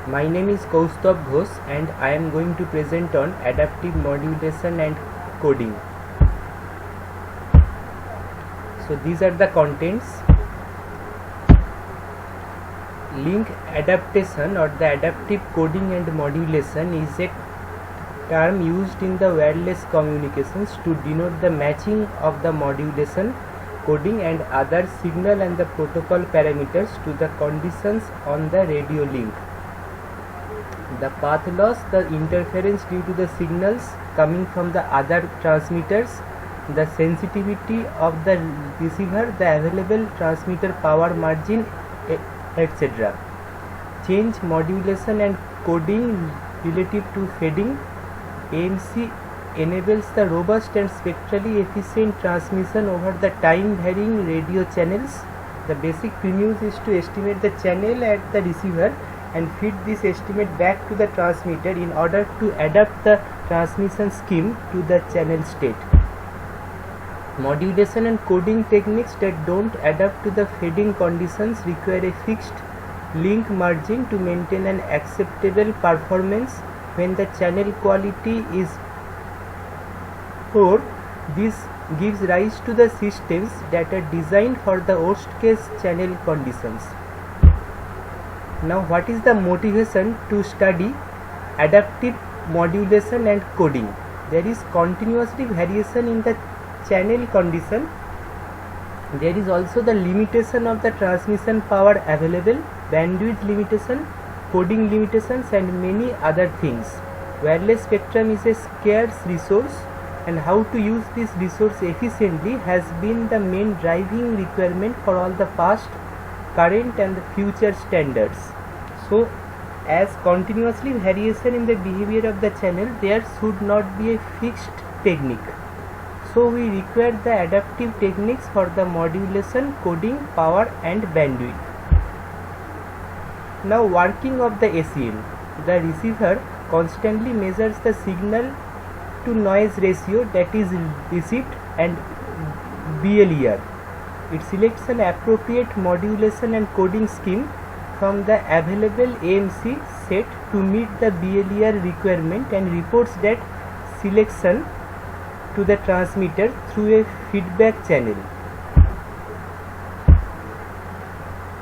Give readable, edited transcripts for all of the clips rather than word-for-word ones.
My name is Kaustav Ghosh and I am going to present on adaptive modulation and coding. So these are the contents. Link adaptation or the adaptive coding and modulation is a term used in the wireless communications to denote the matching of the modulation, coding and other signal and the protocol parameters to the conditions on the radio link. The path loss, the interference due to the signals coming from the other transmitters, the sensitivity of the receiver, the available transmitter power margin, etc. Change modulation and coding relative to fading. AMC enables the robust and spectrally efficient transmission over the time varying radio channels. The basic premise is to estimate the channel at the receiver and feed this estimate back to the transmitter in order to adapt the transmission scheme to the channel state. Modulation and coding techniques that don't adapt to the fading conditions require a fixed link margin to maintain an acceptable performance when the channel quality is poor. This gives rise to the systems that are designed for the worst case channel conditions. Now, what is the motivation to study adaptive modulation and coding? There is continuously variation in the channel condition. There is also the limitation of the transmission power available, bandwidth limitation, coding limitations and many other things. Wireless spectrum is a scarce resource and how to use this resource efficiently has been the main driving requirement for all the past, current and the future standards. So as continuously variation in the behavior of the channel, there should not be a fixed technique. So we require the adaptive techniques for the modulation, coding, power and bandwidth. Now working of the ACM. The receiver constantly measures the signal to noise ratio that is received and BLER. It selects an appropriate modulation and coding scheme from the available AMC set to meet the BLER requirement and reports that selection to the transmitter through a feedback channel.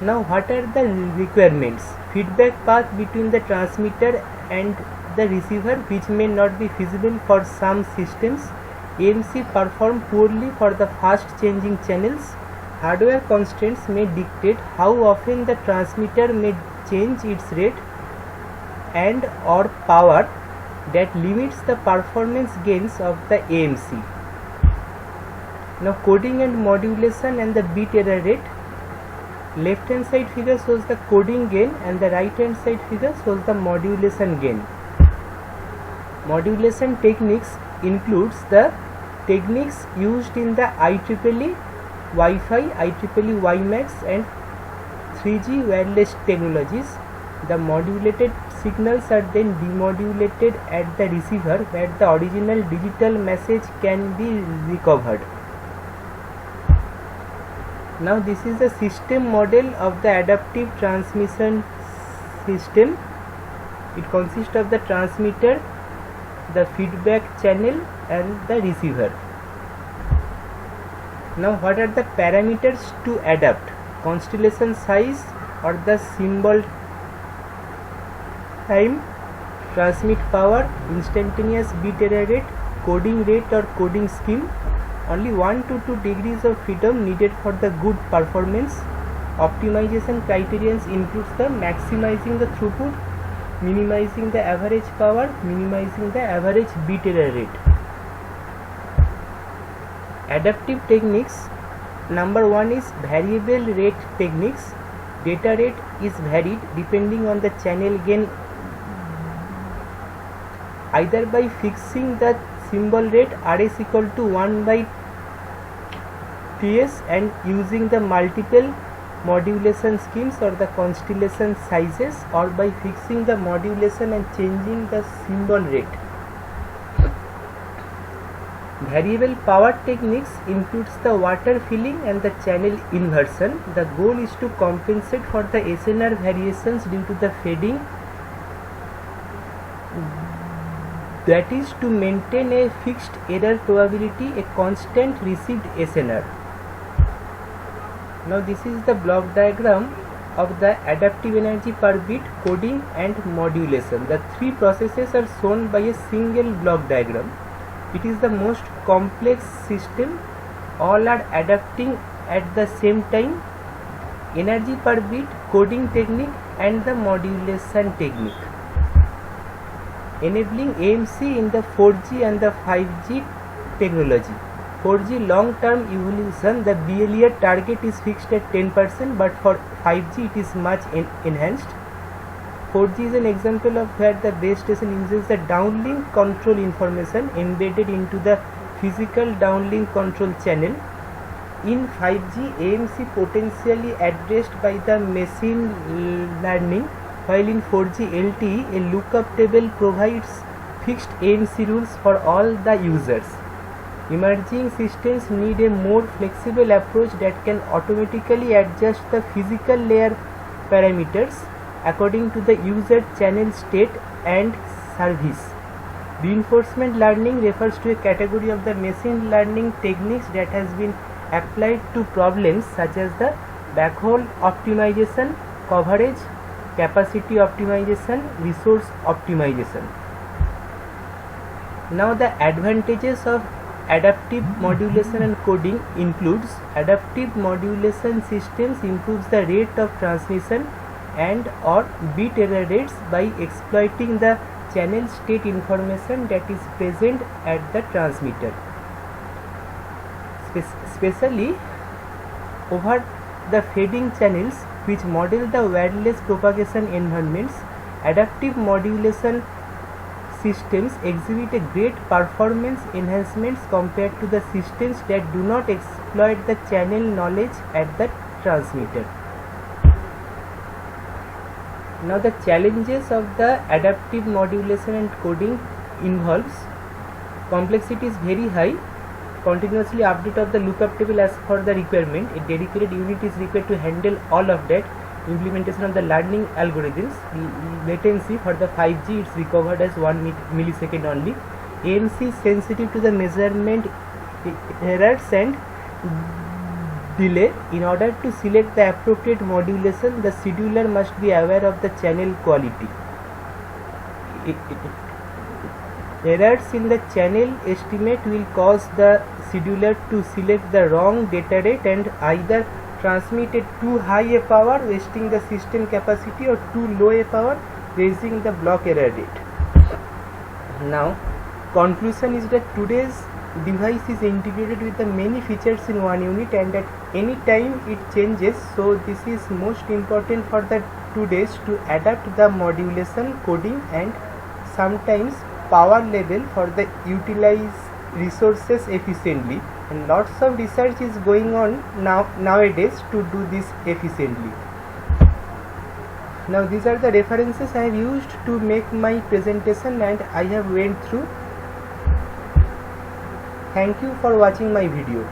Now what are the requirements? Feedback path between the transmitter and the receiver which may not be feasible for some systems. AMC perform poorly for the fast changing channels. Hardware constraints may dictate how often the transmitter may change its rate and or power that limits the performance gains of the AMC. Now coding and modulation and the bit error rate. Left hand side figure shows the coding gain and the right hand side figure shows the modulation gain. Modulation techniques includes the techniques used in the IEEE Wi-Fi, IEEE WiMAX and 3G wireless technologies. The modulated signals are then demodulated at the receiver where the original digital message can be recovered. Now this is the system model of the adaptive transmission system. It consists of the transmitter, the feedback channel and the receiver. Now what are the parameters to adapt? Constellation size or the symbol time, transmit power, instantaneous bit error rate, coding rate or coding scheme. Only 1 to 2 degrees of freedom needed for the good performance. Optimization criterions includes the maximizing the throughput, minimizing the average power, minimizing the average bit error rate. Adaptive techniques. Number 1 is variable rate techniques. Data rate is varied depending on the channel gain either by fixing the symbol rate Rs equal to 1 by Ts and using the multiple modulation schemes or the constellation sizes or by fixing the modulation and changing the symbol rate. Variable power techniques includes the water filling and the channel inversion. The goal is to compensate for the SNR variations due to the fading that is to maintain a fixed error probability, a constant received SNR. Now this is the block diagram of the adaptive energy per bit, coding and modulation. The three processes are shown by a single block diagram. It is the most complex system. All are adapting at the same time. Energy per bit, coding technique and the modulation technique, enabling AMC in the 4G and the 5G technology. 4G long-term evolution, the BLE target is fixed at 10%, but for 5G it is much enhanced. 4G is an example of where the base station uses the downlink control information embedded into the physical downlink control channel. In 5G, AMC potentially addressed by the machine learning, while in 4G LTE, a lookup table provides fixed AMC rules for all the users. Emerging systems need a more flexible approach that can automatically adjust the physical layer parameters according to the user channel state and service. Reinforcement learning refers to a category of the machine learning techniques that has been applied to problems such as the backhaul optimization, coverage, capacity optimization, resource optimization. Now the advantages of adaptive modulation and coding includes: adaptive modulation systems improves the rate of transmission and or bit error rates by exploiting the channel state information that is present at the transmitter. Especially over the fading channels which model the wireless propagation environments, adaptive modulation systems exhibit a great performance enhancements compared to the systems that do not exploit the channel knowledge at the transmitter. Now the challenges of the adaptive modulation and coding involves: complexity is very high, continuously update of the lookup table as per the requirement. A dedicated unit is required to handle all of that. Implementation of the learning algorithms. Latency for the 5G is recovered as 1 millisecond only. AMC is sensitive to the measurement errors and delay. In order to select the appropriate modulation, the scheduler must be aware of the channel quality. Errors in the channel estimate will cause the scheduler to select the wrong data rate and either transmit at too high a power, wasting the system capacity, or too low a power, raising the block error rate. Now, conclusion is that today's device is integrated with the many features in one unit, and at any time it changes. So this is most important for the today's to adapt the modulation, coding and sometimes power level for the utilize resources efficiently, and lots of research is going on nowadays to do this efficiently. Now these are the references I have used to make my presentation and I have went through. Thank you for watching my video.